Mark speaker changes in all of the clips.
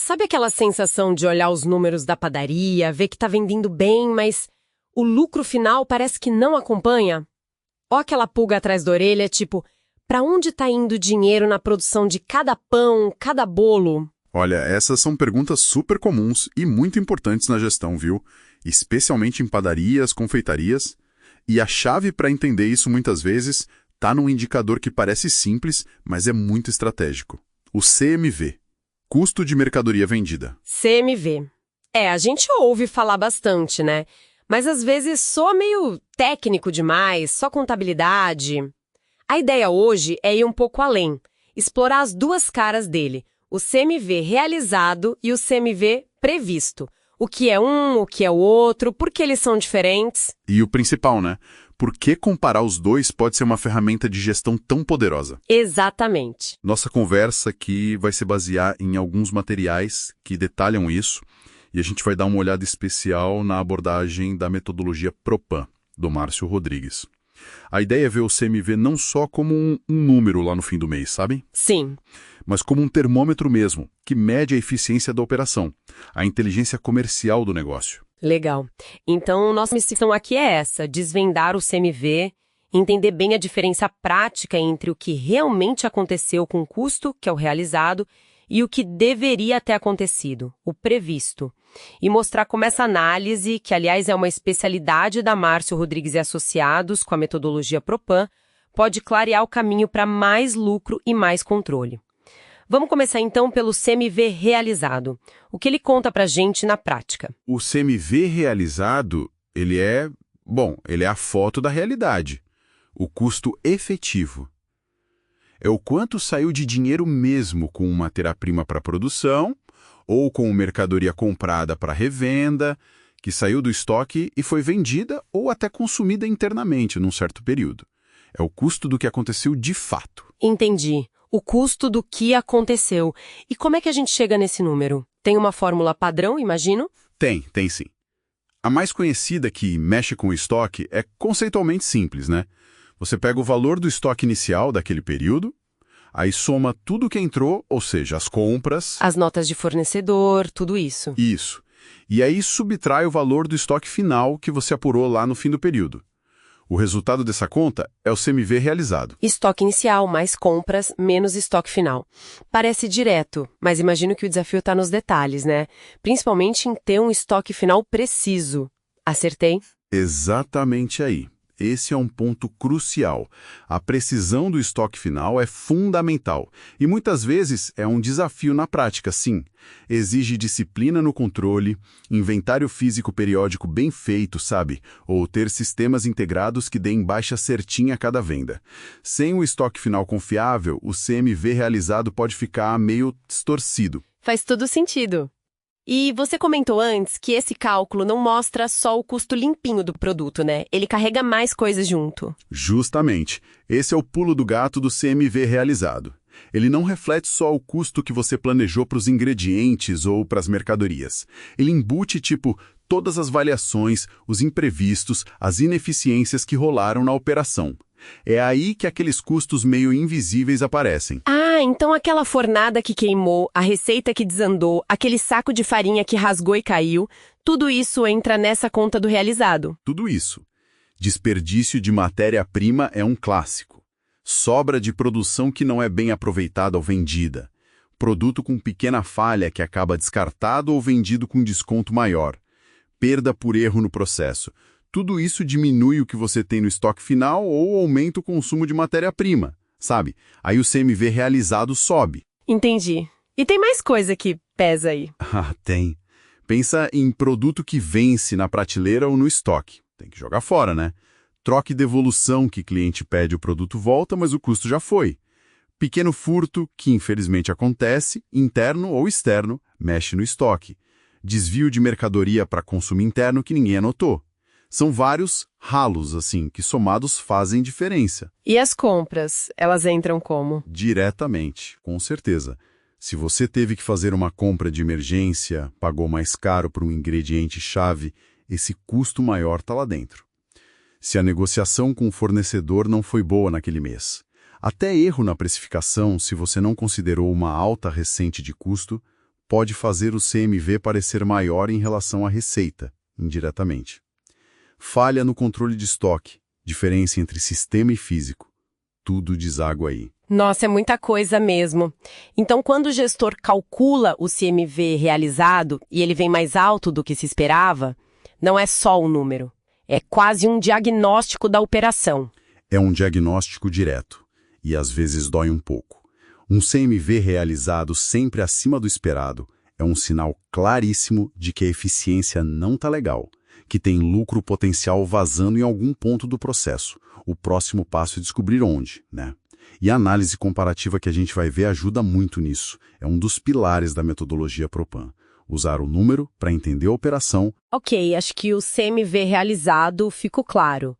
Speaker 1: Sabe aquela sensação de olhar os números da padaria, ver que tá vendendo bem, mas o lucro final parece que não acompanha? Ou aquela pulga atrás da orelha, tipo, pra onde tá indo o dinheiro na produção de cada pão, cada bolo?
Speaker 2: Olha, essas são perguntas super comuns e muito importantes na gestão, viu? Especialmente em padarias, confeitarias. E a chave para entender isso muitas vezes tá num indicador que parece simples, mas é muito estratégico. O CMV, custo de mercadoria vendida.
Speaker 1: CMV. A gente ouve falar bastante, né? Mas às vezes soa meio técnico demais, só contabilidade. A ideia hoje é ir um pouco além, explorar as duas caras dele, o CMV realizado e o CMV previsto. O que é um, o que é o outro, por que eles são diferentes?
Speaker 2: E o principal, né? Por que comparar os dois pode ser uma ferramenta de gestão tão poderosa?
Speaker 1: Exatamente.
Speaker 2: Nossa conversa aqui vai se basear em alguns materiais que detalham isso, e a gente vai dar uma olhada especial na abordagem da metodologia Propan, do Márcio Rodrigues. A ideia é ver o CMV não só como um número lá no fim do mês, sabe?
Speaker 1: Sim.
Speaker 2: Mas como um termômetro mesmo, que mede a eficiência da operação, a inteligência comercial do negócio.
Speaker 1: Legal. Então, nossa missão aqui é essa, desvendar o CMV, entender bem a diferença prática entre o que realmente aconteceu com o custo, que é o realizado, e o que deveria ter acontecido, o previsto. E mostrar como essa análise, que aliás é uma especialidade da Márcio Rodrigues e Associados com a metodologia Propan, pode clarear o caminho para mais lucro e mais controle. Vamos começar então pelo CMV realizado. O que ele conta pra gente na prática?
Speaker 2: O CMV realizado, ele é a foto da realidade. O custo efetivo. É o quanto saiu de dinheiro mesmo com matéria-prima para produção ou com mercadoria comprada para revenda, que saiu do estoque e foi vendida ou até consumida internamente num certo período. É o custo do que aconteceu de fato.
Speaker 1: Entendi. O custo do que aconteceu. E como é que a gente chega nesse número? Tem uma fórmula padrão, imagino?
Speaker 2: Tem sim. A mais conhecida que mexe com o estoque é conceitualmente simples, né? Você pega o valor do estoque inicial daquele período, aí soma tudo que entrou, ou seja, as compras...
Speaker 1: As notas de fornecedor, tudo isso.
Speaker 2: Isso. E aí subtrai o valor do estoque final que você apurou lá no fim do período. O resultado dessa conta é o CMV realizado.
Speaker 1: Estoque inicial mais compras, menos estoque final. Parece direto, mas imagino que o desafio está nos detalhes, né? Principalmente em ter um estoque final preciso. Acertei?
Speaker 2: Exatamente aí. Esse é um ponto crucial. A precisão do estoque final é fundamental. E muitas vezes é um desafio na prática, sim. Exige disciplina no controle, inventário físico periódico bem feito, sabe? Ou ter sistemas integrados que deem baixa certinha a cada venda. Sem o estoque final confiável, o CMV realizado pode ficar meio distorcido.
Speaker 1: Faz todo sentido. E você comentou antes que esse cálculo não mostra só o custo limpinho do produto, né? Ele carrega mais coisas junto.
Speaker 2: Justamente. Esse é o pulo do gato do CMV realizado. Ele não reflete só o custo que você planejou para os ingredientes ou para as mercadorias. Ele embute, todas as variações, os imprevistos, as ineficiências que rolaram na operação. É aí que aqueles custos meio invisíveis aparecem.
Speaker 1: Então aquela fornada que queimou, a receita que desandou, aquele saco de farinha que rasgou e caiu, tudo isso entra nessa conta do realizado.
Speaker 2: Tudo isso. Desperdício de matéria-prima é um clássico. Sobra de produção que não é bem aproveitada ou vendida. Produto com pequena falha que acaba descartado ou vendido com desconto maior. Perda por erro no processo. Tudo isso diminui o que você tem no estoque final ou aumenta o consumo de matéria-prima, sabe? Aí o CMV realizado sobe.
Speaker 1: Entendi. E tem mais coisa que pesa aí.
Speaker 2: Tem. Pensa em produto que vence na prateleira ou no estoque. Tem que jogar fora, né? Troca e devolução que cliente pede o produto volta, mas o custo já foi. Pequeno furto, que infelizmente acontece, interno ou externo, mexe no estoque. Desvio de mercadoria para consumo interno que ninguém anotou. São vários ralos, que somados fazem diferença.
Speaker 1: E as compras, elas entram como?
Speaker 2: Diretamente, com certeza. Se você teve que fazer uma compra de emergência, pagou mais caro por um ingrediente-chave, esse custo maior está lá dentro. Se a negociação com o fornecedor não foi boa naquele mês. Até erro na precificação, se você não considerou uma alta recente de custo, pode fazer o CMV parecer maior em relação à receita, indiretamente. Falha no controle de estoque, diferença entre sistema e físico. Tudo deságua aí.
Speaker 1: Nossa, é muita coisa mesmo. Então, quando o gestor calcula o CMV realizado e ele vem mais alto do que se esperava, não é só um número. É quase um diagnóstico da operação.
Speaker 2: É um diagnóstico direto, e às vezes dói um pouco. Um CMV realizado sempre acima do esperado é um sinal claríssimo de que a eficiência não está legal, que tem lucro potencial vazando em algum ponto do processo. O próximo passo é descobrir onde, né? E a análise comparativa que a gente vai ver ajuda muito nisso. É um dos pilares da metodologia Propan. Usar o número para entender a operação.
Speaker 1: Ok, acho que o CMV realizado ficou claro.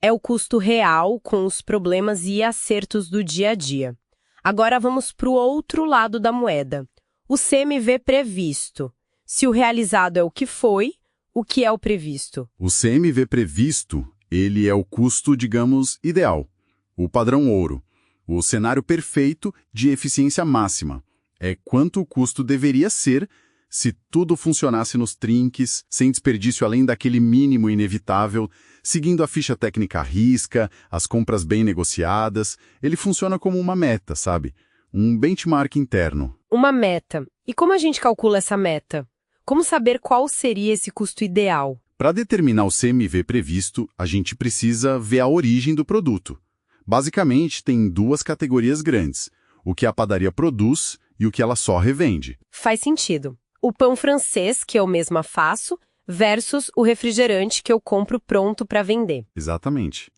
Speaker 1: É o custo real com os problemas e acertos do dia a dia. Agora vamos para o outro lado da moeda. O CMV previsto. Se o realizado é o que é o previsto?
Speaker 2: O CMV previsto, ele é o custo, digamos, ideal. O padrão ouro. O cenário perfeito de eficiência máxima. É quanto o custo deveria ser se tudo funcionasse nos trinques, sem desperdício além daquele mínimo inevitável, seguindo a ficha técnica à risca, as compras bem negociadas. Ele funciona como uma meta, sabe? Um benchmark interno.
Speaker 1: Uma meta. E como a gente calcula essa meta? Como saber qual seria esse custo ideal?
Speaker 2: Para determinar o CMV previsto, a gente precisa ver a origem do produto. Basicamente, tem duas categorias grandes: o que a padaria produz e o que ela só revende.
Speaker 1: Faz sentido. O pão francês, que eu mesma faço, versus o refrigerante que eu compro pronto para vender.
Speaker 2: Exatamente.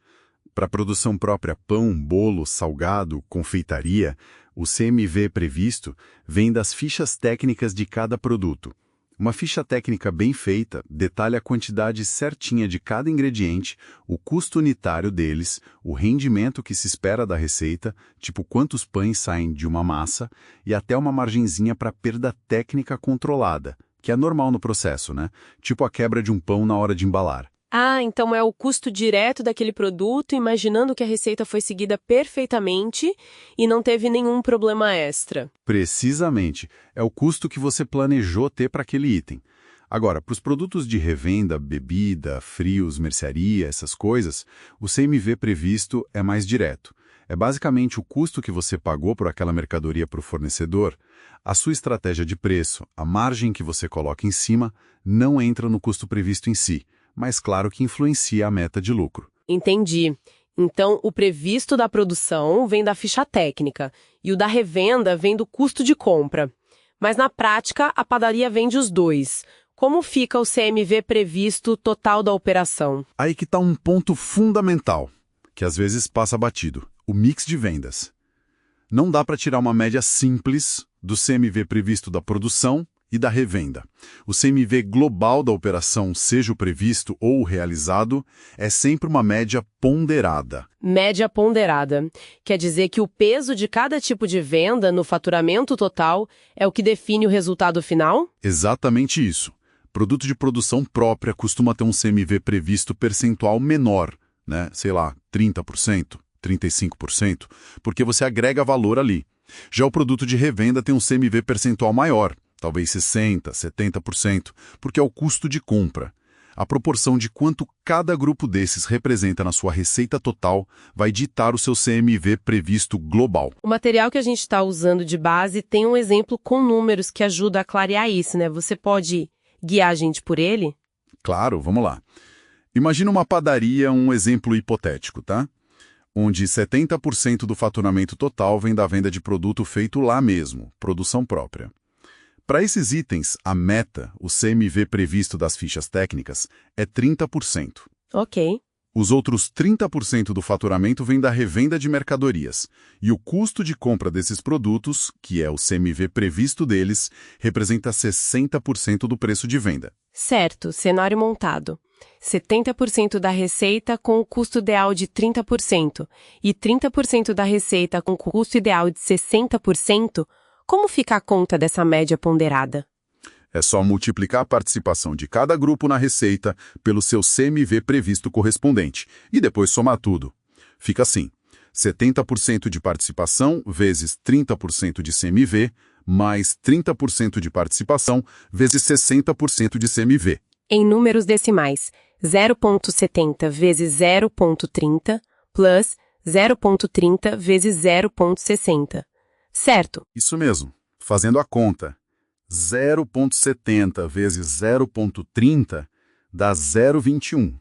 Speaker 2: Para produção própria, pão, bolo, salgado, confeitaria, o CMV previsto vem das fichas técnicas de cada produto. Uma ficha técnica bem feita detalha a quantidade certinha de cada ingrediente, o custo unitário deles, o rendimento que se espera da receita, tipo quantos pães saem de uma massa, e até uma margenzinha para perda técnica controlada, que é normal no processo, né? Tipo a quebra de um pão na hora de embalar.
Speaker 1: Ah, então é o custo direto daquele produto, imaginando que a receita foi seguida perfeitamente e não teve nenhum problema extra.
Speaker 2: Precisamente. É o custo que você planejou ter para aquele item. Agora, para os produtos de revenda, bebida, frios, mercearia, essas coisas, o CMV previsto é mais direto. É basicamente o custo que você pagou por aquela mercadoria para o fornecedor. A sua estratégia de preço, a margem que você coloca em cima, não entra no custo previsto em si, mas claro que influencia a meta de lucro.
Speaker 1: Entendi. Então, o previsto da produção vem da ficha técnica e o da revenda vem do custo de compra. Mas na prática, a padaria vende os dois. Como fica o CMV previsto total da operação?
Speaker 2: Aí que está um ponto fundamental, que às vezes passa batido: o mix de vendas. Não dá para tirar uma média simples do CMV previsto da produção e da revenda. O CMV global da operação, seja o previsto ou o realizado, é sempre uma média ponderada.
Speaker 1: Média ponderada. Quer dizer que o peso de cada tipo de venda no faturamento total é o que define o resultado final?
Speaker 2: Exatamente isso. Produto de produção própria costuma ter um CMV previsto percentual menor, né? Sei lá, 30%, 35%, porque você agrega valor ali. Já o produto de revenda tem um CMV percentual maior, talvez 60%, 70%, porque é o custo de compra. A proporção de quanto cada grupo desses representa na sua receita total vai ditar o seu CMV previsto global.
Speaker 1: O material que a gente está usando de base tem um exemplo com números que ajuda a clarear isso, né? Você pode guiar a gente por ele?
Speaker 2: Claro, vamos lá. Imagina uma padaria, um exemplo hipotético, tá? Onde 70% do faturamento total vem da venda de produto feito lá mesmo, produção própria. Para esses itens, a meta, o CMV previsto das fichas técnicas, é 30%.
Speaker 1: Ok.
Speaker 2: Os outros 30% do faturamento vem da revenda de mercadorias, e o custo de compra desses produtos, que é o CMV previsto deles, representa 60% do preço de venda.
Speaker 1: Certo, cenário montado. 70% da receita com o custo ideal de 30% e 30% da receita com o custo ideal de 60%, como fica a conta dessa média ponderada?
Speaker 2: É só multiplicar a participação de cada grupo na receita pelo seu CMV previsto correspondente e depois somar tudo. Fica assim: 70% de participação vezes 30% de CMV mais 30% de participação, vezes 60% de CMV.
Speaker 1: Em números decimais, 0,70 vezes 0,30 plus 0,30 vezes 0,60. Certo?
Speaker 2: Isso mesmo. Fazendo a conta, 0,70 vezes 0,30 dá 0,21.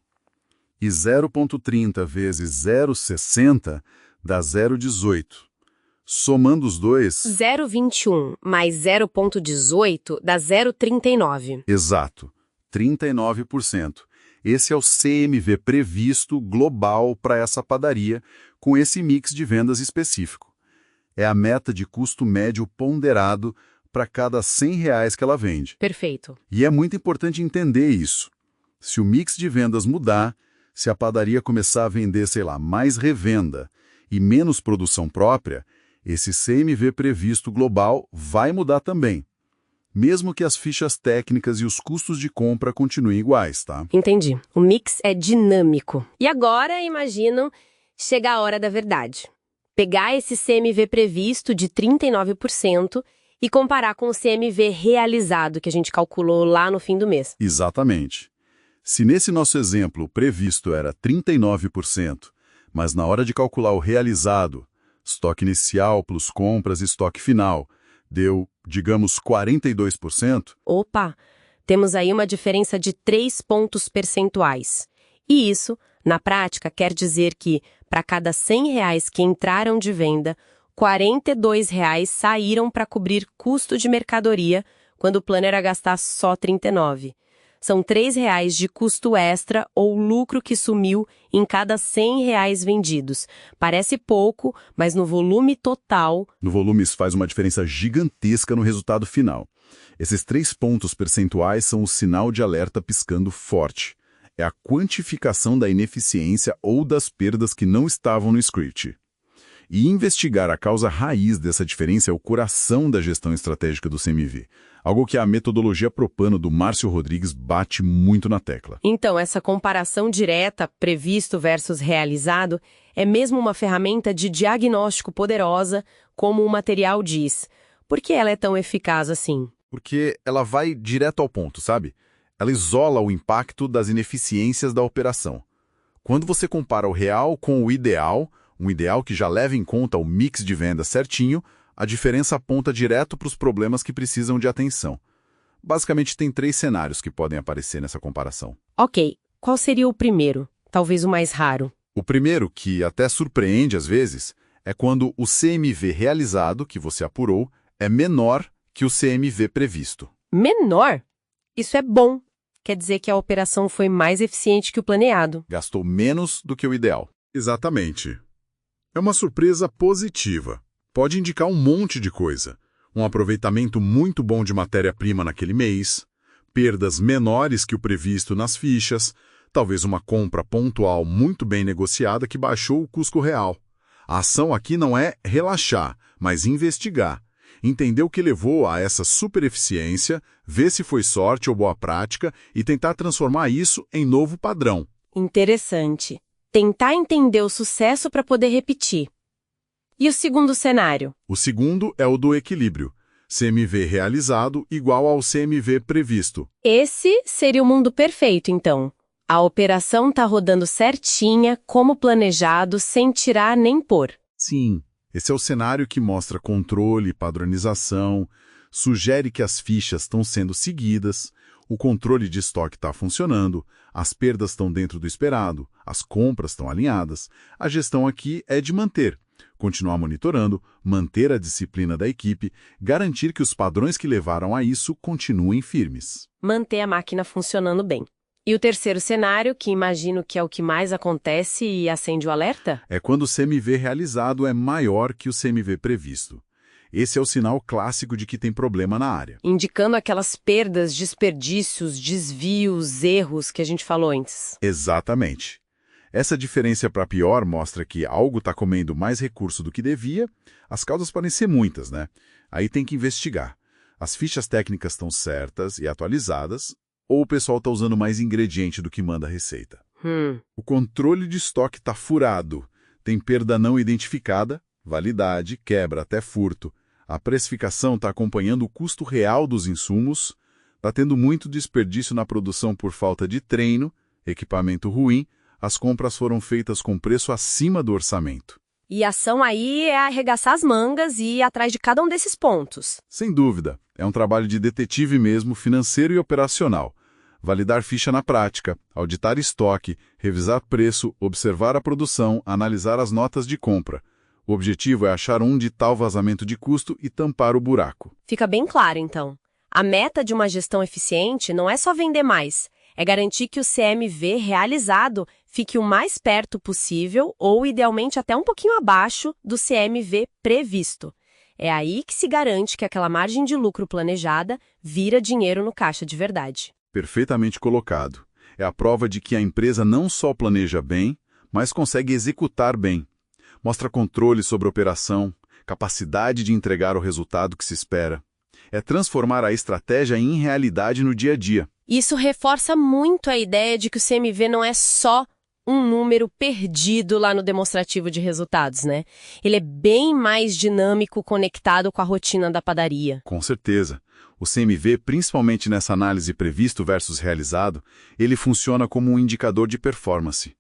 Speaker 2: E 0,30 vezes 0,60 dá 0,18. Somando os dois...
Speaker 1: 0,21 mais 0,18 dá 0,39.
Speaker 2: Exato, 39%. Esse é o CMV previsto global para essa padaria, com esse mix de vendas específico. É a meta de custo médio ponderado para cada R$100 que ela vende.
Speaker 1: Perfeito.
Speaker 2: E é muito importante entender isso. Se o mix de vendas mudar, se a padaria começar a vender, sei lá, mais revenda e menos produção própria, esse CMV previsto global vai mudar também, mesmo que as fichas técnicas e os custos de compra continuem iguais, tá?
Speaker 1: Entendi. O mix é dinâmico. E agora, imagino, chega a hora da verdade. Pegar esse CMV previsto de 39% e comparar com o CMV realizado que a gente calculou lá no fim do mês.
Speaker 2: Exatamente. Se nesse nosso exemplo o previsto era 39%, mas na hora de calcular o realizado, estoque inicial plus compras e estoque final, deu, digamos, 42%.
Speaker 1: Opa! Temos aí uma diferença de 3 pontos percentuais. E isso, na prática, quer dizer que, para cada R$100 que entraram de venda, R$42 saíram para cobrir custo de mercadoria, quando o plano era gastar só R$39. São R$3 de custo extra ou lucro que sumiu em cada R$100 vendidos. Parece pouco, mas no volume total...
Speaker 2: No volume isso faz uma diferença gigantesca no resultado final. Esses 3 pontos percentuais são o sinal de alerta piscando forte. É a quantificação da ineficiência ou das perdas que não estavam no script. E investigar a causa raiz dessa diferença é o coração da gestão estratégica do CMV. Algo que a metodologia Propano do Márcio Rodrigues bate muito na tecla.
Speaker 1: Então, essa comparação direta, previsto versus realizado, é mesmo uma ferramenta de diagnóstico poderosa, como o material diz. Por que ela é tão eficaz assim?
Speaker 2: Porque ela vai direto ao ponto, sabe? Ela isola o impacto das ineficiências da operação. Quando você compara o real com o ideal, um ideal que já leva em conta o mix de vendas certinho, a diferença aponta direto para os problemas que precisam de atenção. Basicamente, tem 3 cenários que podem aparecer nessa comparação.
Speaker 1: Ok, qual seria o primeiro? Talvez o mais raro.
Speaker 2: O primeiro, que até surpreende às vezes, é quando o CMV realizado, que você apurou, é menor que o CMV previsto.
Speaker 1: Menor? Isso é bom. Quer dizer que a operação foi mais eficiente que o planeado.
Speaker 2: Gastou menos do que o ideal. Exatamente. É uma surpresa positiva. Pode indicar um monte de coisa. Um aproveitamento muito bom de matéria-prima naquele mês, perdas menores que o previsto nas fichas, talvez uma compra pontual muito bem negociada que baixou o custo real. A ação aqui não é relaxar, mas investigar. Entender o que levou a essa supereficiência, ver se foi sorte ou boa prática e tentar transformar isso em novo padrão.
Speaker 1: Interessante. Tentar entender o sucesso para poder repetir. E o segundo cenário?
Speaker 2: O segundo é o do equilíbrio. CMV realizado igual ao CMV previsto.
Speaker 1: Esse seria o mundo perfeito, então. A operação está rodando certinha, como planejado, sem tirar nem pôr.
Speaker 2: Sim, esse é o cenário que mostra controle, padronização, sugere que as fichas estão sendo seguidas, o controle de estoque está funcionando, as perdas estão dentro do esperado, as compras estão alinhadas. A gestão aqui é de manter. Continuar monitorando, manter a disciplina da equipe, garantir que os padrões que levaram a isso continuem firmes.
Speaker 1: Manter a máquina funcionando bem. E o terceiro cenário, que imagino que é o que mais acontece e acende o alerta?
Speaker 2: É quando o CMV realizado é maior que o CMV previsto. Esse é o sinal clássico de que tem problema na área.
Speaker 1: Indicando aquelas perdas, desperdícios, desvios, erros que a gente falou antes.
Speaker 2: Exatamente. Essa diferença para pior mostra que algo está comendo mais recurso do que devia. As causas podem ser muitas, né? Aí tem que investigar. As fichas técnicas estão certas e atualizadas, ou o pessoal está usando mais ingrediente do que manda a receita. O controle de estoque está furado, tem perda não identificada, validade, quebra, até furto. A precificação está acompanhando o custo real dos insumos, está tendo muito desperdício na produção por falta de treino, equipamento ruim, as compras foram feitas com preço acima do orçamento.
Speaker 1: E a ação aí é arregaçar as mangas e ir atrás de cada um desses pontos.
Speaker 2: Sem dúvida, é um trabalho de detetive mesmo, financeiro e operacional. Validar ficha na prática, auditar estoque, revisar preço, observar a produção, analisar as notas de compra. O objetivo é achar onde está o vazamento de custo e tampar o buraco.
Speaker 1: Fica bem claro, então. A meta de uma gestão eficiente não é só vender mais, é garantir que o CMV realizado fique o mais perto possível ou, idealmente, até um pouquinho abaixo do CMV previsto. É aí que se garante que aquela margem de lucro planejada vira dinheiro no caixa de verdade.
Speaker 2: Perfeitamente colocado. É a prova de que a empresa não só planeja bem, mas consegue executar bem. Mostra controle sobre a operação, capacidade de entregar o resultado que se espera. É transformar a estratégia em realidade no dia a dia.
Speaker 1: Isso reforça muito a ideia de que o CMV não é só um número perdido lá no demonstrativo de resultados, né? Ele é bem mais dinâmico, conectado com a rotina da padaria.
Speaker 2: Com certeza. O CMV, principalmente nessa análise previsto versus realizado, ele funciona como um indicador de performance.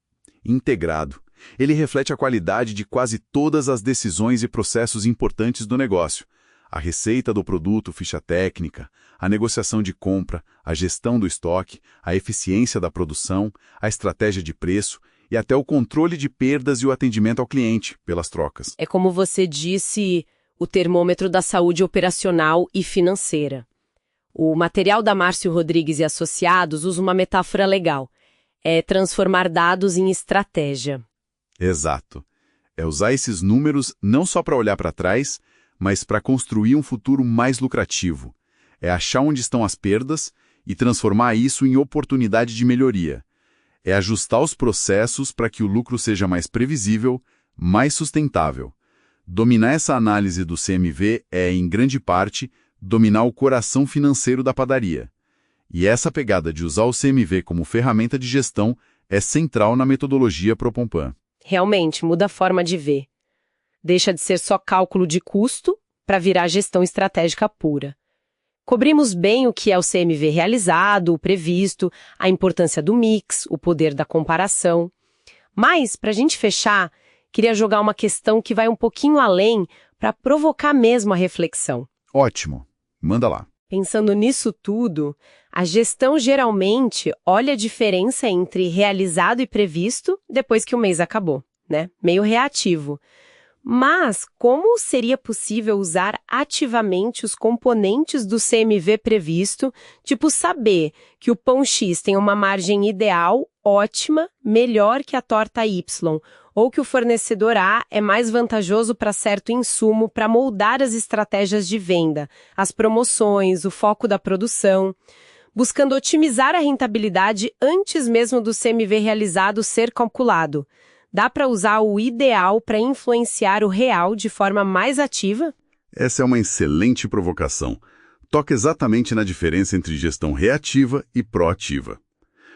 Speaker 2: Integrado. Ele reflete a qualidade de quase todas as decisões e processos importantes do negócio. A receita do produto, ficha técnica, a negociação de compra, a gestão do estoque, a eficiência da produção, a estratégia de preço e até o controle de perdas e o atendimento ao cliente pelas trocas.
Speaker 1: É como você disse, o termômetro da saúde operacional e financeira. O material da Márcio Rodrigues e Associados usa uma metáfora legal. É transformar dados em estratégia.
Speaker 2: Exato. É usar esses números não só para olhar para trás, mas para construir um futuro mais lucrativo. É achar onde estão as perdas e transformar isso em oportunidade de melhoria. É ajustar os processos para que o lucro seja mais previsível, mais sustentável. Dominar essa análise do CMV é, em grande parte, dominar o coração financeiro da padaria. E essa pegada de usar o CMV como ferramenta de gestão é central na metodologia Propompan.
Speaker 1: Realmente, muda a forma de ver. Deixa de ser só cálculo de custo para virar gestão estratégica pura. Cobrimos bem o que é o CMV realizado, o previsto, a importância do mix, o poder da comparação. Mas, para a gente fechar, queria jogar uma questão que vai um pouquinho além para provocar mesmo a reflexão.
Speaker 2: Ótimo. Manda lá.
Speaker 1: Pensando nisso tudo, a gestão geralmente olha a diferença entre realizado e previsto depois que o mês acabou, né? Meio reativo. Mas como seria possível usar ativamente os componentes do CMV previsto, tipo saber que o pão X tem uma margem ideal, ótima, melhor que a torta Y, ou que o fornecedor A é mais vantajoso para certo insumo para moldar as estratégias de venda, as promoções, o foco da produção, buscando otimizar a rentabilidade antes mesmo do CMV realizado ser calculado. Dá para usar o ideal para influenciar o real de forma mais ativa?
Speaker 2: Essa é uma excelente provocação. Toca exatamente na diferença entre gestão reativa e proativa.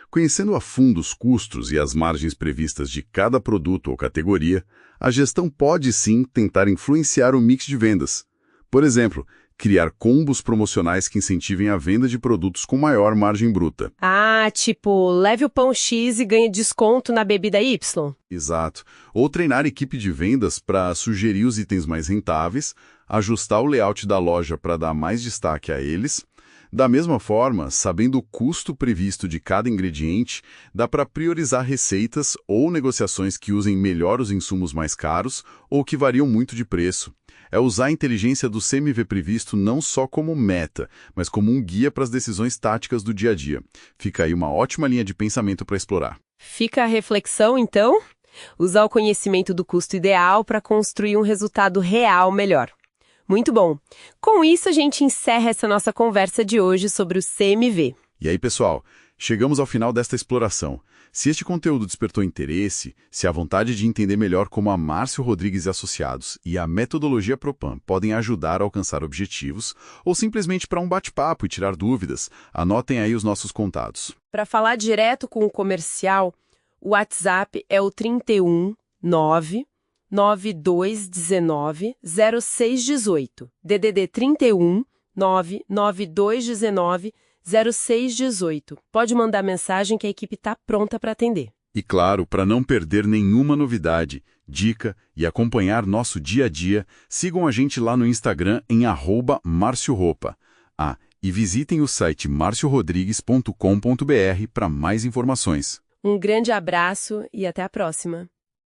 Speaker 2: Conhecendo a fundo os custos e as margens previstas de cada produto ou categoria, a gestão pode sim tentar influenciar o mix de vendas. Por exemplo, criar combos promocionais que incentivem a venda de produtos com maior margem bruta.
Speaker 1: Ah, tipo, leve o pão X e ganhe desconto na bebida Y.
Speaker 2: Exato. Ou treinar a equipe de vendas para sugerir os itens mais rentáveis, ajustar o layout da loja para dar mais destaque a eles. Da mesma forma, sabendo o custo previsto de cada ingrediente, dá para priorizar receitas ou negociações que usem melhor os insumos mais caros ou que variam muito de preço. É usar a inteligência do CMV previsto não só como meta, mas como um guia para as decisões táticas do dia a dia. Fica aí uma ótima linha de pensamento para explorar.
Speaker 1: Fica a reflexão, então? Usar o conhecimento do custo ideal para construir um resultado real melhor. Muito bom! Com isso, a gente encerra essa nossa conversa de hoje sobre o CMV.
Speaker 2: E aí, pessoal, chegamos ao final desta exploração. Se este conteúdo despertou interesse, se a vontade de entender melhor como a Márcio Rodrigues e Associados e a metodologia Propam podem ajudar a alcançar objetivos, ou simplesmente para um bate-papo e tirar dúvidas, anotem aí os nossos contatos.
Speaker 1: Para falar direto com o comercial, o WhatsApp é o 319 99219-0618. DDD 31 99219-0618. Pode mandar mensagem que a equipe está pronta para atender.
Speaker 2: E claro, para não perder nenhuma novidade, dica e acompanhar nosso dia a dia, sigam a gente lá no Instagram em @marcioroupa. E visitem o site marciorodrigues.com.br para mais informações.
Speaker 1: Um grande abraço e até a próxima.